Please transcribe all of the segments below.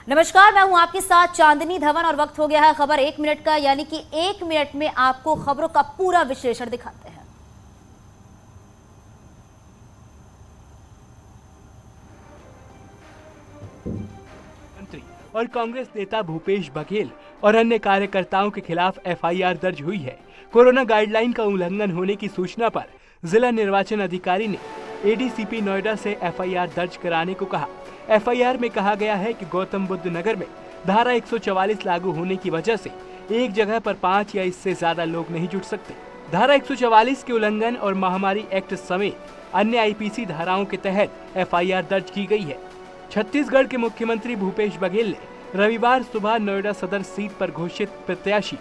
नमस्कार, मैं हूं आपके साथ चांदनी धवन और वक्त हो गया है खबर 1 मिनट का, यानी कि 1 मिनट में आपको खबरों का पूरा विश्लेषण दिखाते हैं। मंत्री और कांग्रेस नेता भूपेश बघेल और अन्य कार्यकर्ताओं के खिलाफ एफआईआर दर्ज हुई है। कोरोना गाइडलाइन का उल्लंघन होने की सूचना पर जिला निर्वाचन अधिकारी ने एडीसीपी नोएडा से एफआईआर दर्ज कराने को कहा। एफआईआर में कहा गया है कि गौतम बुद्ध नगर में धारा 144 लागू होने की वजह से एक जगह पर 5 या इससे ज्यादा लोग नहीं जुट सकते। धारा 144 के उल्लंघन और महामारी एक्ट समेत अन्य आईपीसी धाराओं के तहत एफआईआर दर्ज की गई है। छत्तीसगढ़ के मुख्यमंत्री भूपेश बघेल ने रविवार सुबह नोएडा सदर सीट पर घोषित प्रत्याशी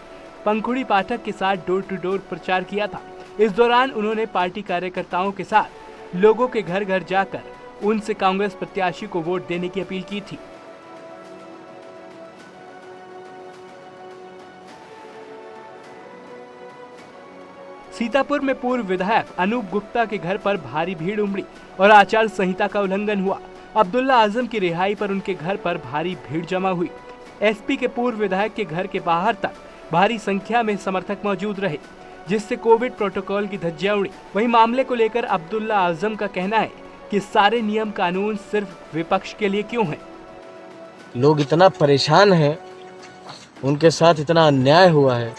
पंखुड़ी पाठक के साथ डोर टू डोर प्रचार किया था। इस दौरान उन्होंने पार्टी कार्यकर्ताओं के साथ लोगों के घर घर जाकर उनसे कांग्रेस प्रत्याशी को वोट देने की अपील की थी। सीतापुर में पूर्व विधायक अनूप गुप्ता के घर पर भारी भीड़ उमड़ी और आचार संहिता का उल्लंघन हुआ। अब्दुल्ला आजम की रिहाई पर उनके घर पर भारी भीड़ जमा हुई। एसपी के पूर्व विधायक के घर के बाहर तक भारी संख्या में समर्थक मौजूद रहे, जिससे कोविड प्रोटोकॉल की धज्जियां उड़ी। वहीं मामले को लेकर अब्दुल्ला आजम का कहना है कि सारे नियम कानून सिर्फ विपक्ष के लिए क्यों हैं? लोग इतना परेशान हैं, उनके साथ इतना अन्याय हुआ है,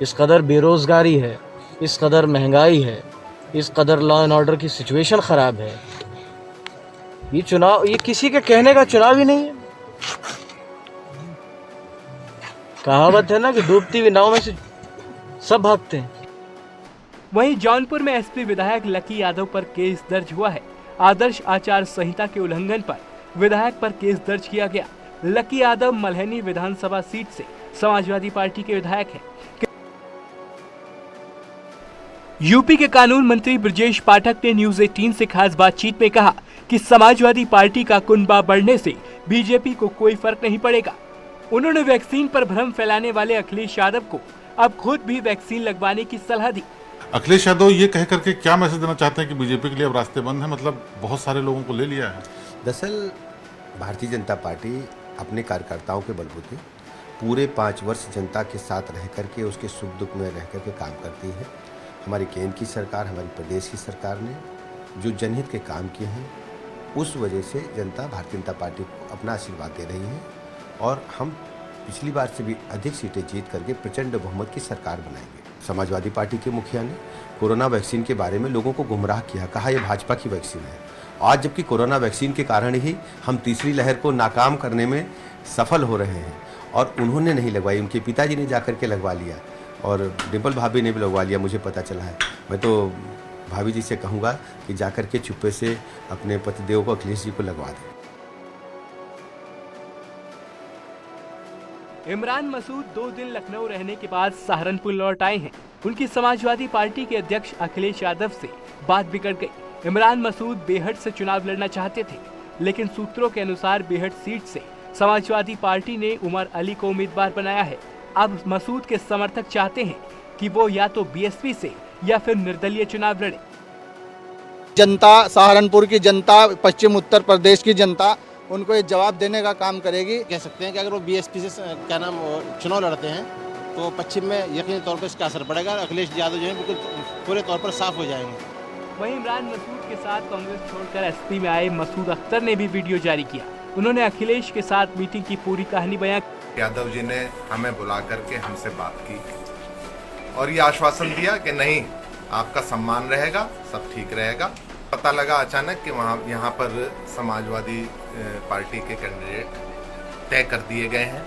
इस कदर बेरोजगारी है, इस कदर महंगाई है, इस कदर लॉ एंड ऑर्डर की सिचुएशन खराब है। ये चुनाव, ये किसी के कहने का चुनाव ही नहीं है। कहावत है ना कि डूबती हुई नाव में से सब भागते हैं। वहीं जौनपुर में एसपी विधायक लकी यादव पर केस दर्ज हुआ है। आदर्श आचार संहिता के उल्लंघन पर विधायक पर केस दर्ज किया गया। लकी यादव मल्हनी विधानसभा सीट से समाजवादी पार्टी के विधायक हैं। यूपी के कानून मंत्री ब्रजेश पाठक ने न्यूज 18 से खास बातचीत में कहा कि समाजवादी पार्टी का कुनबा बढ़ने से बीजेपी को कोई फर्क नहीं पड़ेगा। उन्होंने वैक्सीन पर भ्रम फैलाने वाले अखिलेश यादव को अब खुद भी वैक्सीन लगवाने की सलाह दी। अखिलेश यादव ये कह करके क्या मैसेज देना चाहते हैं कि बीजेपी के लिए अब रास्ते बंद है? मतलब बहुत सारे लोगों को ले लिया है। दरअसल भारतीय जनता पार्टी अपने कार्यकर्ताओं के बलबूते पूरे 5 वर्ष जनता के साथ रह करके उसके सुख दुख में रह करके काम करती है। हमारी केंद्र की सरकार, हमारी प्रदेश की सरकार ने जो जनहित के काम किए हैं, उस वजह से जनता भारतीय जनता पार्टी को अपना आशीर्वाद दे रही है और हम पिछली बार से भी अधिक सीटें जीत करके प्रचंड बहुमत की सरकार बनाएंगे। समाजवादी पार्टी के मुखिया ने कोरोना वैक्सीन के बारे में लोगों को गुमराह किया, कहा यह भाजपा की वैक्सीन है। आज जबकि कोरोना वैक्सीन के कारण ही हम तीसरी लहर को नाकाम करने में सफल हो रहे हैं और उन्होंने नहीं लगवाई, उनके पिताजी ने जाकर के लगवा लिया और डिम्पल भाभी ने भी लगवा लिया, मुझे पता चला है। मैं तो भाभी जी से कहूँगा कि जाकर के चुप्पे से अपने पतिदेव को, अखिलेश जी को लगवा दें। इमरान मसूद 2 दिन लखनऊ रहने के बाद सहारनपुर लौट आए हैं। उनकी समाजवादी पार्टी के अध्यक्ष अखिलेश यादव से बात बिगड़ गई। इमरान मसूद बेहट से चुनाव लड़ना चाहते थे, लेकिन सूत्रों के अनुसार बेहट सीट से समाजवादी पार्टी ने उमर अली को उम्मीदवार बनाया है। अब मसूद के समर्थक चाहते हैं कि वो या तो बीएसपी से या फिर निर्दलीय चुनाव लड़े। जनता, सहारनपुर की जनता, पश्चिम उत्तर प्रदेश की जनता उनको ये जवाब देने का काम करेगी। कह सकते हैं कि अगर वो बीएसपी से चुनाव लड़ते हैं तो पश्चिम में यकीनी तौर पर इसका असर पड़ेगा। अखिलेश यादव जो है बिल्कुल पूरे तौर पर साफ हो जाएंगे। वहीं इमरान मसूद के साथ कांग्रेस छोड़कर एसपी में आए मसूद अख्तर ने भी वीडियो जारी किया। उन्होंने अखिलेश के साथ मीटिंग की पूरी कहानी बयां की। यादव जी ने हमें बुला करके हमसे बात की और ये आश्वासन दिया कि नहीं, आपका सम्मान रहेगा, सब ठीक रहेगा। पता लगा अचानक कि यहाँ पर समाजवादी पार्टी के कैंडिडेट तय कर दिए गए हैं।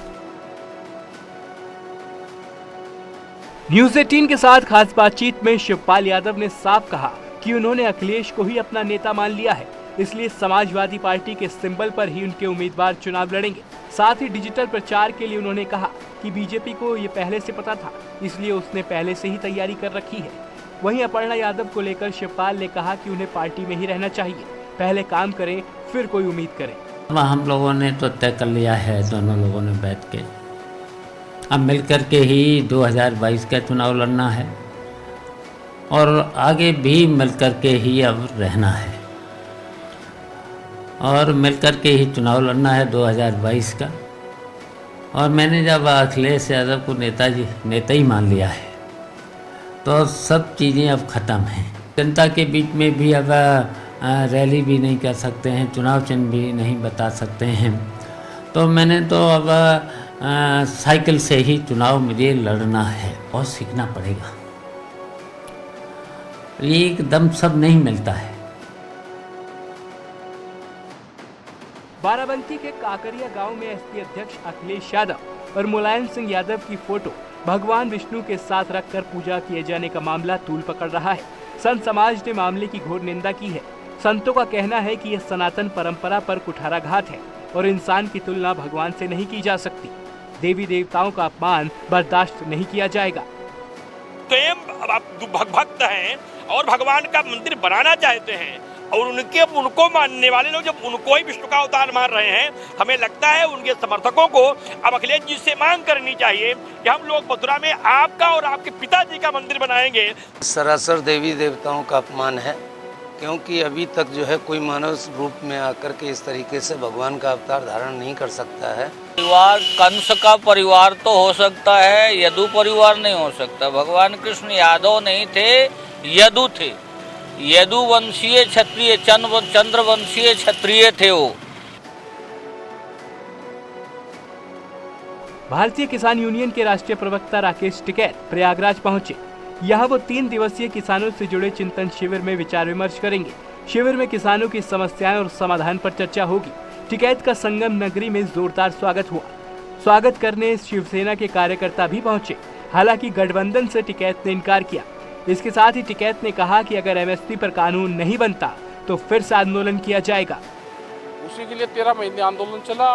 न्यूज 18 के साथ खास बातचीत में शिवपाल यादव ने साफ कहा कि उन्होंने अखिलेश को ही अपना नेता मान लिया है, इसलिए समाजवादी पार्टी के सिंबल पर ही उनके उम्मीदवार चुनाव लड़ेंगे। साथ ही डिजिटल प्रचार के लिए उन्होंने कहा कि बीजेपी को ये पहले से पता था, इसलिए उसने पहले से ही तैयारी कर रखी है। वहीं अपर्णा यादव को लेकर शिवपाल ने कहा कि उन्हें पार्टी में ही रहना चाहिए, पहले काम करें फिर कोई उम्मीद करें। हम लोगों ने तो तय कर लिया है, दोनों लोगों ने बैठ के अब मिलकर के ही 2022 का चुनाव लड़ना है और आगे भी मिलकर के ही अब रहना है और मिलकर के ही चुनाव लड़ना है 2022 का। और मैंने जब अखिलेश यादव को नेता ही मान लिया है तो सब चीज़ें अब ख़त्म हैं। जनता के बीच में भी अब रैली भी नहीं कर सकते हैं, चुनाव चिन्ह भी नहीं बता सकते हैं। तो मैंने तो अब साइकिल से ही चुनाव मुझे लड़ना है और सीखना पड़ेगा। एकदम सब नहीं मिलता है। बाराबंकी के काकरिया गांव में एसपी अध्यक्ष अखिलेश यादव और मुलायम सिंह यादव की फोटो भगवान विष्णु के साथ रखकर पूजा किए जाने का मामला तूल पकड़ रहा है। संत समाज ने मामले की घोर निंदा की है। संतों का कहना है कि यह सनातन परंपरा पर कुठाराघात है और इंसान की तुलना भगवान से नहीं की जा सकती। देवी देवताओं का अपमान बर्दाश्त नहीं किया जाएगा। स्वयं भक्त हैं और भगवान का मंदिर बनाना चाहते हैं और उनको मानने वाले लोग जब उनको ही विष्णु का अवतार मान रहे हैं, हमें लगता है उनके समर्थकों को अब अखिलेश जी से मांग करनी चाहिए कि हम लोग मथुरा में आपका और आपके पिताजी का मंदिर बनाएंगे। सरासर देवी देवताओं का अपमान है, क्योंकि अभी तक जो है कोई मानव रूप में आकर के इस तरीके से भगवान का अवतार धारण नहीं कर सकता है। परिवार कंस का परिवार तो हो सकता है, यदु परिवार नहीं हो सकता। भगवान कृष्ण यादव नहीं थे, यदु थे। यदुवंशीय क्षत्रिय, चंद्रवंशीय क्षत्रिय थे वो। भारतीय किसान यूनियन के राष्ट्रीय प्रवक्ता राकेश टिकैत प्रयागराज पहुंचे। यहाँ वो 3 दिवसीय किसानों से जुड़े चिंतन शिविर में विचार विमर्श करेंगे। शिविर में किसानों की समस्याएं और समाधान पर चर्चा होगी। टिकैत का संगम नगरी में जोरदार स्वागत हुआ। स्वागत करने शिवसेना के कार्यकर्ता भी पहुंचे। हालांकि गठबंधन से टिकैत ने इनकार किया। इसके साथ ही टिकैत ने कहा कि अगर एमएसपी पर कानून नहीं बनता तो फिर से आंदोलन किया जाएगा। उसी के लिए 13 महीने आंदोलन चला।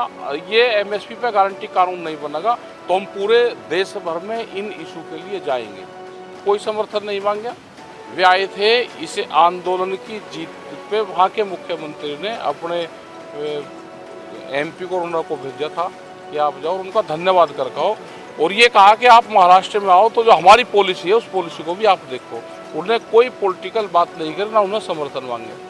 ये एमएसपी पे गारंटी कानून नहीं बनेगा तो हम पूरे देश भर में इन इशू के लिए जाएंगे। कोई समर्थन नहीं मांगा। वे आए थे इसे आंदोलन की जीत पे। वहाँ के मुख्यमंत्री ने अपने एमपी को उनको भेजा था कि आप जाओ, उनका धन्यवाद कर कहो और ये कहा कि आप महाराष्ट्र में आओ तो जो हमारी पॉलिसी है उस पॉलिसी को भी आप देखो। उन्हें कोई पॉलिटिकल बात नहीं करी, ना उन्हें समर्थन मांगे।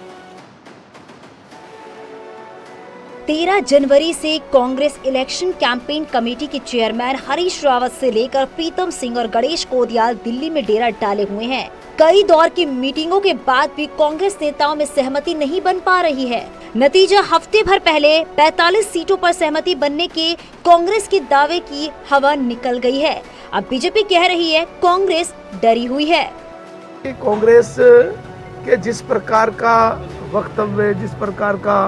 13 जनवरी से कांग्रेस इलेक्शन कैंपेन कमेटी के चेयरमैन हरीश रावत से लेकर प्रीतम सिंह और गणेश कोदियाल दिल्ली में डेरा डाले हुए हैं। कई दौर की मीटिंगों के बाद भी कांग्रेस नेताओं में सहमति नहीं बन पा रही है। नतीजा हफ्ते भर पहले 45 सीटों पर सहमति बनने के कांग्रेस के दावे की हवा निकल गई है। अब बीजेपी कह रही है कांग्रेस डरी हुई है। कांग्रेस के जिस प्रकार का वक्तव्य, जिस प्रकार का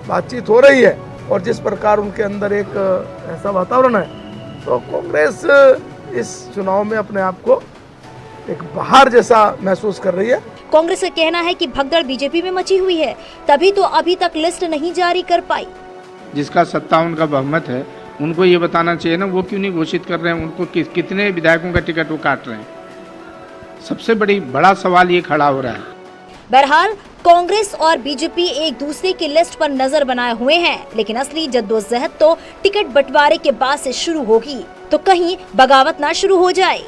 बातचीत हो रही है और जिस प्रकार उनके अंदर एक ऐसा वातावरण है, तो कांग्रेस इस चुनाव में अपने आप को एक बाहर जैसा महसूस कर रही है। कांग्रेस का कहना है कि भगदड़ बीजेपी में मची हुई है, तभी तो अभी तक लिस्ट नहीं जारी कर पाई। जिसका 57 का बहुमत है उनको ये बताना चाहिए ना, वो क्यों नहीं घोषित कर रहे हैं, उनको कितने विधायकों का टिकट वो काट रहे हैं। सबसे बड़ा सवाल ये खड़ा हो रहा है। बहरहाल कांग्रेस और बीजेपी एक दूसरे की लिस्ट पर नजर बनाए हुए हैं, लेकिन असली जद्दोजहद तो टिकट बंटवारे के बाद से शुरू होगी, तो कहीं बगावत ना शुरू हो जाए।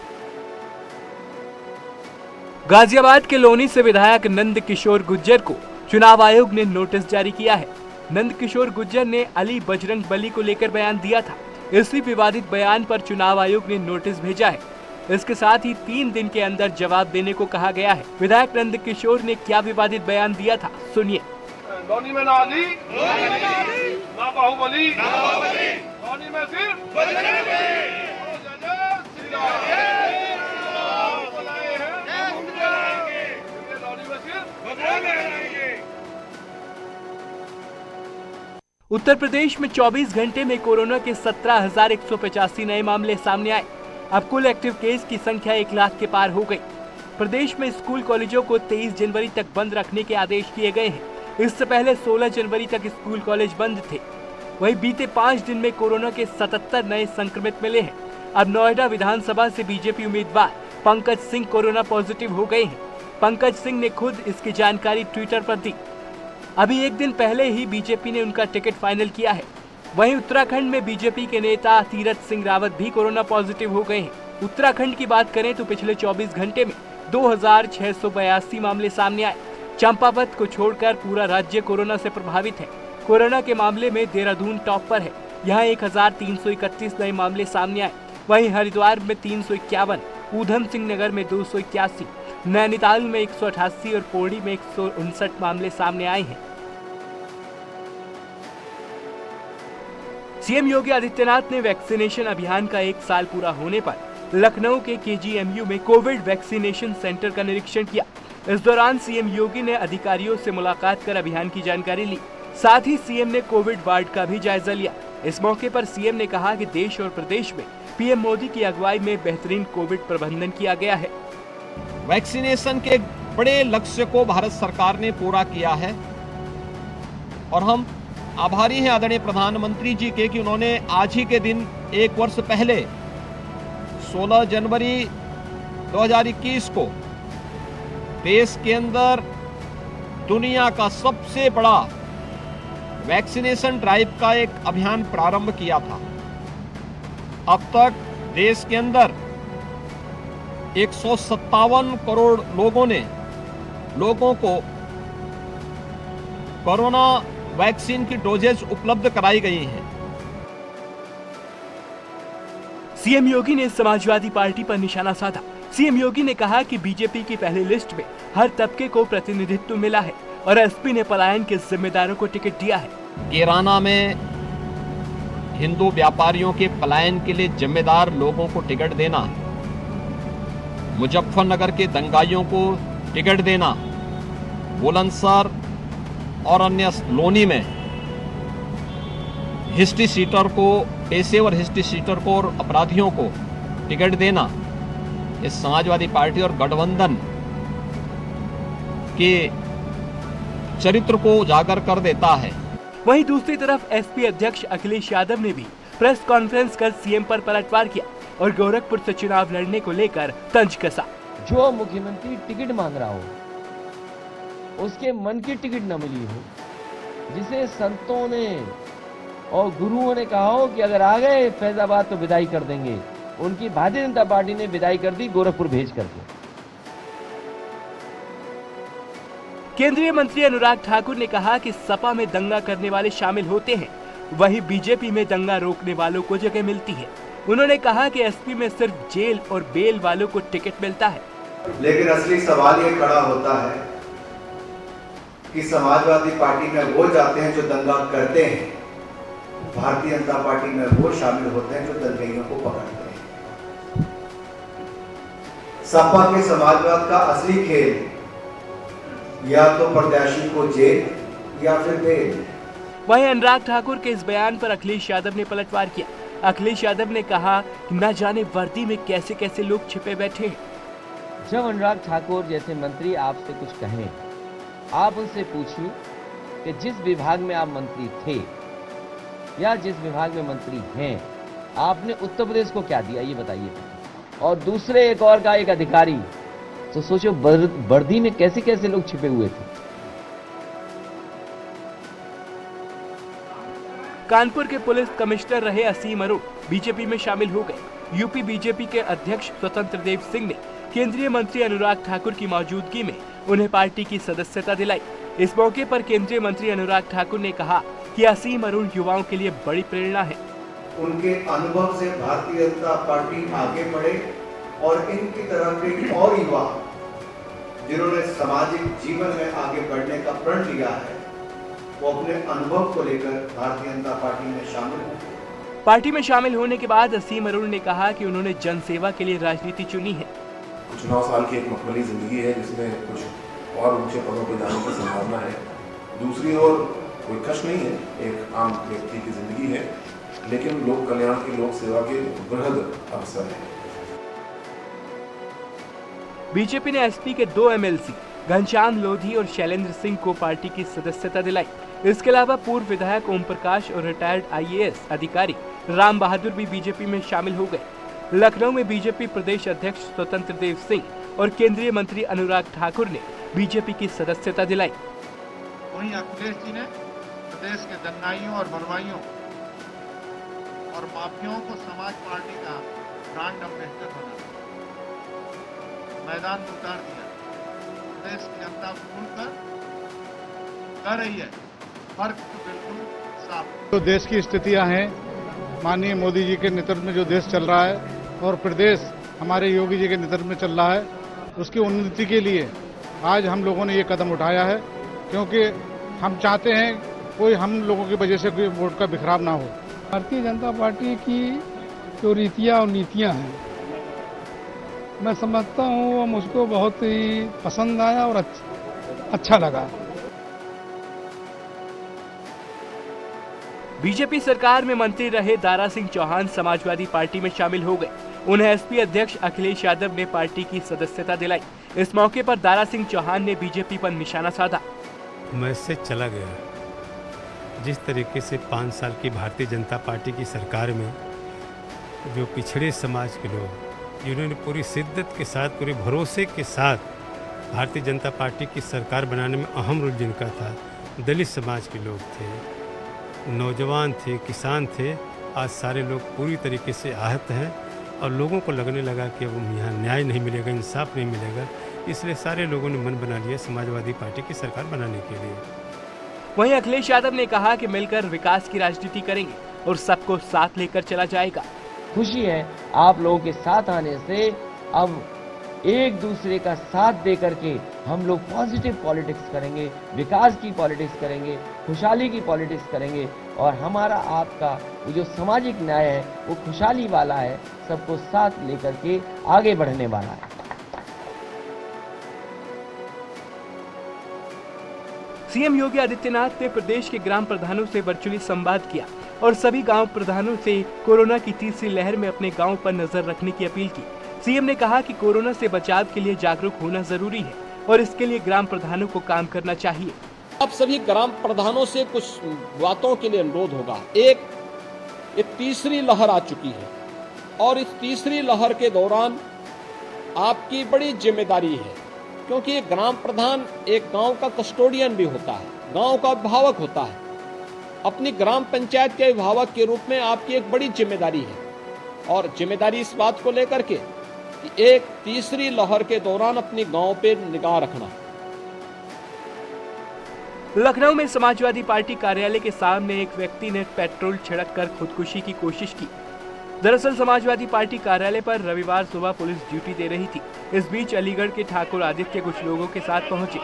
गाजियाबाद के लोनी से विधायक नंद किशोर गुज्जर को चुनाव आयोग ने नोटिस जारी किया है। नंद किशोर गुज्जर ने अली बजरंग बली को लेकर बयान दिया था। इसी विवादित बयान पर चुनाव आयोग ने नोटिस भेजा है। इसके साथ ही 3 दिन के अंदर जवाब देने को कहा गया है। विधायक नंद किशोर ने क्या विवादित बयान दिया था, सुनिए। लोनी में ना अली, ना बाहुबली, लोनी में सिर्फ बजरंग बली। उत्तर प्रदेश में 24 घंटे में कोरोना के 17,185 नए मामले सामने आए। अब कुल एक्टिव केस की संख्या 1 लाख के पार हो गई। प्रदेश में स्कूल कॉलेजों को 23 जनवरी तक बंद रखने के आदेश दिए गए हैं। इससे पहले 16 जनवरी तक स्कूल कॉलेज बंद थे। वहीं बीते 5 दिन में कोरोना के 77 नए संक्रमित मिले हैं। अब नोएडा विधानसभा से बीजेपी उम्मीदवार पंकज सिंह कोरोना पॉजिटिव हो गए हैं। पंकज सिंह ने खुद इसकी जानकारी ट्विटर पर दी। अभी 1 दिन पहले ही बीजेपी ने उनका टिकट फाइनल किया है। वहीं उत्तराखंड में बीजेपी के नेता तीरथ सिंह रावत भी कोरोना पॉजिटिव हो गए हैं। उत्तराखंड की बात करें तो पिछले 24 घंटे में 2682 मामले सामने आए। चंपावत को छोड़कर पूरा राज्य कोरोना से प्रभावित है। कोरोना के मामले में देहरादून टॉप पर है। यहाँ 1331 नए मामले सामने आए। वहीं हरिद्वार में 351, ऊधम सिंह नगर में 281, नैनीताल में 188 और पौड़ी में 159 मामले सामने आए हैं। सीएम योगी आदित्यनाथ ने वैक्सीनेशन अभियान का 1 साल पूरा होने पर लखनऊ के केजीएमयू में कोविड वैक्सीनेशन सेंटर का निरीक्षण किया। इस दौरान सीएम योगी ने अधिकारियों से मुलाकात कर अभियान की जानकारी ली। साथ ही सीएम ने कोविड वार्ड का भी जायजा लिया। इस मौके पर सीएम ने कहा कि देश और प्रदेश में पीएम मोदी की अगुवाई में बेहतरीन कोविड प्रबंधन किया गया है। वैक्सीनेशन के बड़े लक्ष्य को भारत सरकार ने पूरा किया है और हम आभारी हैं आदरणीय प्रधानमंत्री जी के कि उन्होंने आज ही के दिन 1 वर्ष पहले 16 जनवरी 2021 को देश के अंदर दुनिया का सबसे बड़ा वैक्सीनेशन ड्राइव का एक अभियान प्रारंभ किया था। अब तक देश के अंदर 157 करोड़ लोगों को कोरोना वैक्सीन की डोजेज उपलब्ध कराई गई हैं। सीएम योगी ने समाजवादी पार्टी पर निशाना साधा। सीएम योगी ने कहा कि बीजेपी की पहली लिस्ट में हर तबके को प्रतिनिधित्व मिला है और एसपी ने पलायन के जिम्मेदारों को टिकट दिया है। कैराना में हिंदू व्यापारियों के पलायन के लिए जिम्मेदार लोगों को टिकट देना, मुजफ्फरनगर के दंगाइयों को टिकट देना, बुलंदशहर और अन्य लोनी में हिस्ट्री सीटर को, पेशेवर हिस्ट्री सीटर को और अपराधियों को टिकट देना, इस समाजवादी पार्टी और गठबंधन के चरित्र को उजागर कर देता है। वहीं दूसरी तरफ एसपी अध्यक्ष अखिलेश यादव ने भी प्रेस कॉन्फ्रेंस कर सीएम पर पलटवार किया और गोरखपुर से चुनाव लड़ने को लेकर तंज कसा। जो मुख्यमंत्री टिकट मांग रहा हो, उसके मन की टिकट न मिली हो, जिसे संतों ने और गुरुओं ने कहा हो कि अगर आ गए फैजाबाद तो विदाई कर देंगे, उनकी भारतीय जनता पार्टी ने विदाई कर दी गोरखपुर भेज करके। केंद्रीय मंत्री अनुराग ठाकुर ने कहा कि सपा में दंगा करने वाले शामिल होते हैं, वहीं बीजेपी में दंगा रोकने वालों को जगह मिलती है। उन्होंने कहा कि एसपी में सिर्फ जेल और बेल वालों को टिकट मिलता है। लेकिन असली सवाल ये खड़ा होता है कि समाजवादी पार्टी में वो जाते हैं जो दंगा करते हैं, भारतीय जनता पार्टी में वो शामिल होते हैं जो दंगइयों को पकड़ते हैं। सपा के समाजवाद का असली खेल या तो प्रत्याशी को जेल या फिर बेल। वहीं अनुराग ठाकुर के इस बयान पर अखिलेश यादव ने पलटवार किया। अखिलेश यादव ने कहा कि न जाने वर्दी में कैसे कैसे लोग छिपे बैठे हैं। जब अनुराग ठाकुर जैसे मंत्री आपसे कुछ कहें, आप उनसे पूछिए कि जिस विभाग में आप मंत्री थे या जिस विभाग में मंत्री हैं, आपने उत्तर प्रदेश को क्या दिया, ये बताइए। और दूसरे एक और का एक अधिकारी, तो सोचो वर्दी में कैसे कैसे लोग छिपे हुए थे। कानपुर के पुलिस कमिश्नर रहे असीम अरुण बीजेपी में शामिल हो गए। यूपी बीजेपी के अध्यक्ष स्वतंत्र देव सिंह ने केंद्रीय मंत्री अनुराग ठाकुर की मौजूदगी में उन्हें पार्टी की सदस्यता दिलाई। इस मौके पर केंद्रीय मंत्री अनुराग ठाकुर ने कहा कि असीम अरुण युवाओं के लिए बड़ी प्रेरणा है। उनके अनुभव से भारतीय जनता पार्टी आगे बढ़े और इनकी तरह के और युवा जिन्होंने सामाजिक जीवन में आगे बढ़ने का प्रण लिया है, वो अपने अनुभव को लेकर भारतीय जनता पार्टी में शामिल हो। पार्टी में शामिल होने के बाद असीम अरुण ने कहा कि उन्होंने जनसेवा के लिए राजनीति चुनी है। कुछ 9 साल की एक मखमली जिंदगी है जिसमें कुछ और ऊंचे पदों पर जाने की संभावना है। दूसरी ओर कोई कष्ट नहीं है, एक आम व्यक्ति की जिंदगी है, लेकिन लोक कल्याण की, लोक सेवा के बृहद अवसर है। बीजेपी ने एसपी के 2 एमएलसी घनश्याम लोधी और शैलेंद्र सिंह को पार्टी की सदस्यता दिलाई। इसके अलावा पूर्व विधायक ओम प्रकाश और रिटायर्ड आईएएस अधिकारी राम बहादुर भी बीजेपी में शामिल हो गए। लखनऊ में बीजेपी प्रदेश अध्यक्ष स्वतंत्र देव सिंह और केंद्रीय मंत्री अनुराग ठाकुर ने बीजेपी की सदस्यता दिलाई। वहीं अखिलेश जी ने प्रदेश के दंगाइयों और बलवाइयों और माफियाओं को समाज पार्टी का ब्रांड एम्बेसडर बना मैदान में उतार दिया। प्रदेश की जनता खुलकर कर रही है, फर्क तो बिल्कुल साफ। तो देश की स्थितियां हैं माननीय मोदी जी के नेतृत्व में जो देश चल रहा है और प्रदेश हमारे योगी जी के नेतृत्व में चल रहा है, उसकी उन्नति के लिए आज हम लोगों ने ये कदम उठाया है, क्योंकि हम चाहते हैं कोई हम लोगों की वजह से कोई वोट का बिखराव ना हो। भारतीय जनता पार्टी की जो रीतियाँ और नीतियाँ हैं, मैं समझता हूँ वो मुझको बहुत ही पसंद आया और अच्छा लगा। बीजेपी सरकार में मंत्री रहे दारा सिंह चौहान समाजवादी पार्टी में शामिल हो गए। उन्हें एसपी अध्यक्ष अखिलेश यादव ने पार्टी की सदस्यता दिलाई। इस मौके पर दारा सिंह चौहान ने बीजेपी पर निशाना साधा। मैं इससे चला गया। जिस तरीके से 5 साल की भारतीय जनता पार्टी की सरकार में जो पिछड़े समाज के लोग, जिन्होंने पूरी शिद्दत के साथ, पूरे भरोसे के साथ भारतीय जनता पार्टी की सरकार बनाने में अहम रोल जिनका था, दलित समाज के लोग थे, नौजवान थे, किसान थे, आज सारे लोग पूरी तरीके से आहत हैं और लोगों को लगने लगा कि अब यहाँ न्याय नहीं मिलेगा, इंसाफ नहीं मिलेगा। इसलिए सारे लोगों ने मन बना लिया समाजवादी पार्टी की सरकार बनाने के लिए। वहीं अखिलेश यादव ने कहा कि मिलकर विकास की राजनीति करेंगे और सबको साथ लेकर चला जाएगा। खुशी है आप लोगों के साथ आने से, अब एक दूसरे का साथ दे करके हम लोग पॉजिटिव पॉलिटिक्स करेंगे, विकास की पॉलिटिक्स करेंगे, खुशहाली की पॉलिटिक्स करेंगे और हमारा आपका वो जो सामाजिक न्याय है वो खुशहाली वाला है, सबको साथ लेकर के आगे बढ़ने वाला है। सीएम योगी आदित्यनाथ ने प्रदेश के ग्राम प्रधानों से वर्चुअली संवाद किया और सभी गांव प्रधानों से कोरोना की तीसरी लहर में अपने गांव पर नजर रखने की अपील की। सीएम ने कहा कि कोरोना से बचाव के लिए जागरूक होना जरूरी है और इसके लिए ग्राम प्रधानों को काम करना चाहिए। अब सभी ग्राम प्रधानों से कुछ बातों के लिए अनुरोध होगा। एक तीसरी लहर आ चुकी है और इस तीसरी लहर के दौरान आपकी बड़ी जिम्मेदारी है, क्योंकि एक ग्राम प्रधान एक गांव का कस्टोडियन भी होता है, गांव का अभिभावक होता है। अपनी ग्राम पंचायत के अभिभावक के रूप में आपकी एक बड़ी जिम्मेदारी है और जिम्मेदारी इस बात को लेकर के कि एक तीसरी लहर के दौरान अपने गांव पे निगाह रखना। लखनऊ में समाजवादी पार्टी कार्यालय के सामने एक व्यक्ति ने पेट्रोल छिड़ककर खुदकुशी की कोशिश की। दरअसल समाजवादी पार्टी कार्यालय पर रविवार सुबह पुलिस ड्यूटी दे रही थी। इस बीच अलीगढ़ के ठाकुर आदित्य कुछ लोगों के साथ पहुंचे।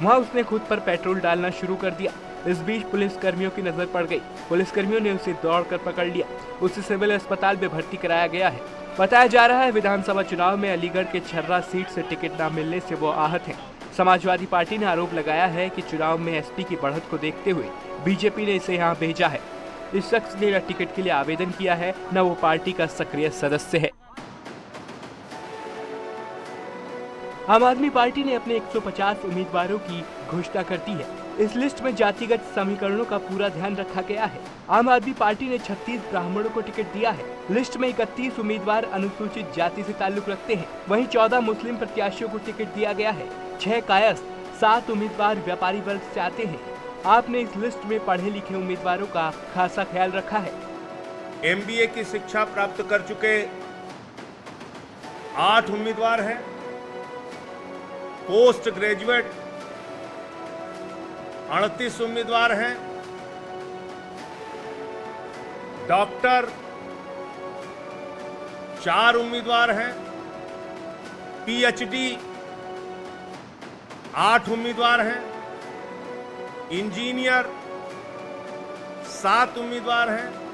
वहां उसने खुद पर पेट्रोल डालना शुरू कर दिया। इस बीच पुलिस कर्मियों की नजर पड़ गई। पुलिस कर्मियों ने उसे दौड़कर पकड़ लिया। उसे सिविल अस्पताल में भर्ती कराया गया है। बताया जा रहा है विधानसभा चुनाव में अलीगढ़ के छर्रा सीट से टिकट न मिलने से वो आहत हैं। समाजवादी पार्टी ने आरोप लगाया है कि चुनाव में एसपी की बढ़त को देखते हुए बीजेपी ने इसे यहाँ भेजा है। इस शख्स ने न टिकट के लिए आवेदन किया है, न वो पार्टी का सक्रिय सदस्य है। आम आदमी पार्टी ने अपने 150 उम्मीदवारों की घोषणा कर दी है। इस लिस्ट में जातिगत समीकरणों का पूरा ध्यान रखा गया है। आम आदमी पार्टी ने 36 ब्राह्मणों को टिकट दिया है। लिस्ट में 31 उम्मीदवार अनुसूचित जाति से ताल्लुक रखते हैं। वहीं 14 मुस्लिम प्रत्याशियों को टिकट दिया गया है। 6 कायस्थ, 7 उम्मीदवार व्यापारी वर्ग से आते हैं। आपने इस लिस्ट में पढ़े लिखे उम्मीदवारों का खासा ख्याल रखा है। MBA की शिक्षा प्राप्त कर चुके 8 उम्मीदवार हैं। पोस्ट ग्रेजुएट 38 उम्मीदवार हैं। डॉक्टर 4 उम्मीदवार हैं। PhD 8 उम्मीदवार हैं। इंजीनियर 7 उम्मीदवार हैं।